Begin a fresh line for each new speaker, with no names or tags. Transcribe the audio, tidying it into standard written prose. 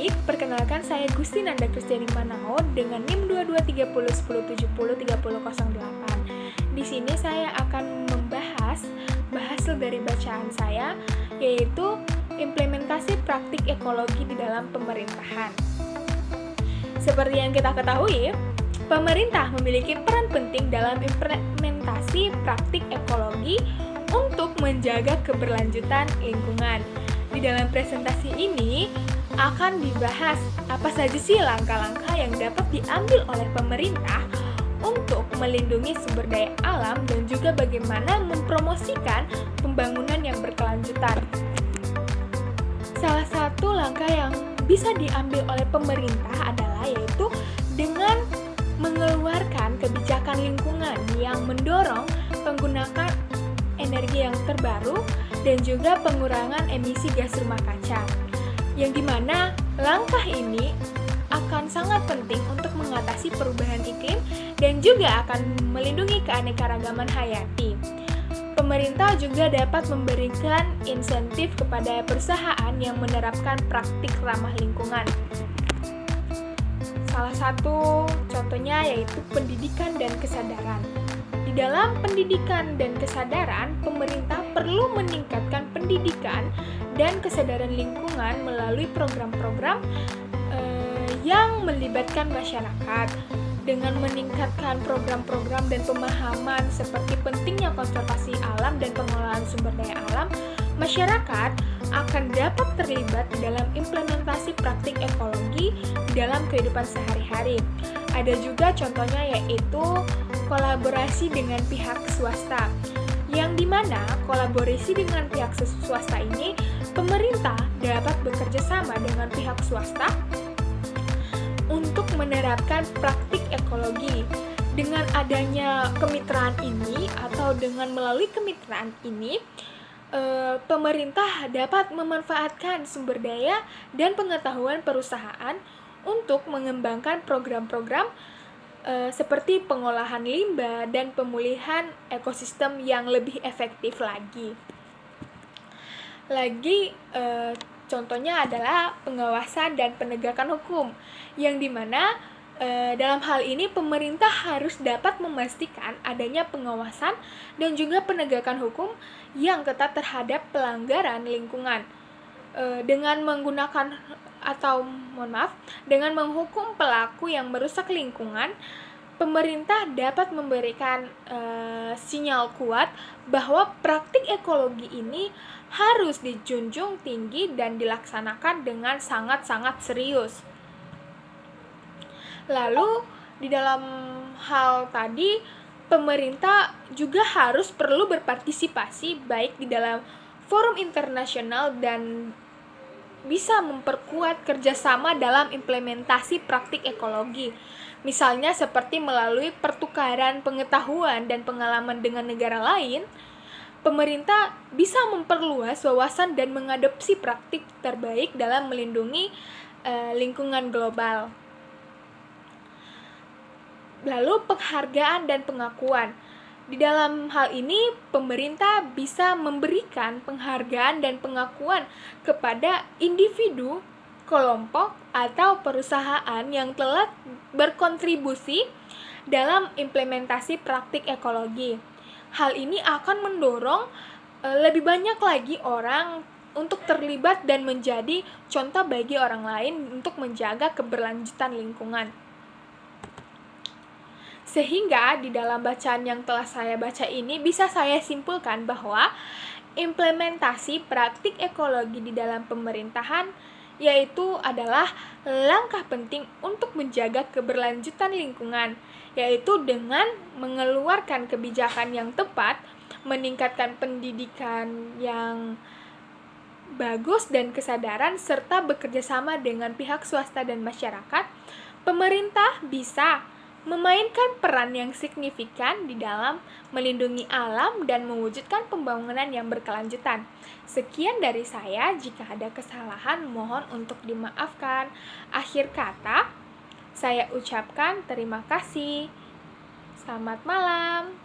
Baik, perkenalkan saya Gusti Nanda Kristiani Manao dengan NIM 223010703008. Di sini saya akan membahas hasil dari bacaan saya, yaitu implementasi praktik ekologi di dalam pemerintahan. Seperti yang kita ketahui, pemerintah memiliki peran penting dalam implementasi praktik ekologi untuk menjaga keberlanjutan lingkungan. Di dalam presentasi ini akan dibahas apa saja sih langkah-langkah yang dapat diambil oleh pemerintah untuk melindungi sumber daya alam dan juga bagaimana mempromosikan pembangunan yang berkelanjutan. Salah satu langkah yang bisa diambil oleh pemerintah adalah yaitu dengan mengeluarkan kebijakan lingkungan yang mendorong penggunaan energi yang terbaru dan juga pengurangan emisi gas rumah kaca. Yang dimana langkah ini akan sangat penting untuk mengatasi perubahan iklim dan juga akan melindungi keanekaragaman hayati. Pemerintah juga dapat memberikan insentif kepada perusahaan yang menerapkan praktik ramah lingkungan. Salah satu contohnya yaitu pendidikan dan kesadaran. Di dalam pendidikan dan kesadaran, pemerintah perlu meningkatkan pendidikan dan kesadaran lingkungan melalui program-program yang melibatkan masyarakat. Dengan meningkatkan program-program dan pemahaman seperti pentingnya konservasi alam dan pengelolaan sumber daya alam, masyarakat akan dapat terlibat di dalam implementasi praktik ekologi di dalam kehidupan sehari-hari. Ada juga contohnya yaitu kolaborasi dengan pihak swasta, yang dimana kolaborasi dengan pihak swasta ini, pemerintah dapat bekerja sama dengan pihak swasta untuk menerapkan praktik ekologi. Dengan adanya kemitraan ini atau dengan melalui kemitraan ini, pemerintah dapat memanfaatkan sumber daya dan pengetahuan perusahaan untuk mengembangkan program-program seperti pengolahan limbah dan pemulihan ekosistem yang lebih efektif lagi. Contohnya adalah pengawasan dan penegakan hukum, yang dimana dalam hal ini pemerintah harus dapat memastikan adanya pengawasan dan juga penegakan hukum yang ketat terhadap pelanggaran lingkungan. Dengan menghukum pelaku yang merusak lingkungan, pemerintah dapat memberikan sinyal kuat bahwa praktik ekologi ini harus dijunjung tinggi dan dilaksanakan dengan sangat-sangat serius. Lalu, di dalam hal tadi, pemerintah juga perlu berpartisipasi baik di dalam forum internasional dan bisa memperkuat kerjasama dalam implementasi praktik ekologi. Misalnya seperti melalui pertukaran pengetahuan dan pengalaman dengan negara lain, pemerintah bisa memperluas wawasan dan mengadopsi praktik terbaik dalam melindungi lingkungan global. Lalu penghargaan dan pengakuan. Di dalam hal ini, pemerintah bisa memberikan penghargaan dan pengakuan kepada individu, kelompok, atau perusahaan yang telah berkontribusi dalam implementasi praktik ekologi. Hal ini akan mendorong lebih banyak lagi orang untuk terlibat dan menjadi contoh bagi orang lain untuk menjaga keberlanjutan lingkungan. Sehingga di dalam bacaan yang telah saya baca ini bisa saya simpulkan bahwa implementasi praktik ekologi di dalam pemerintahan yaitu adalah langkah penting untuk menjaga keberlanjutan lingkungan, yaitu dengan mengeluarkan kebijakan yang tepat, meningkatkan pendidikan yang bagus dan kesadaran, serta bekerjasama dengan pihak swasta dan masyarakat, pemerintah bisa memainkan peran yang signifikan di dalam melindungi alam dan mewujudkan pembangunan yang berkelanjutan. Sekian dari saya, jika ada kesalahan mohon untuk dimaafkan. Akhir kata, saya ucapkan terima kasih. Selamat malam.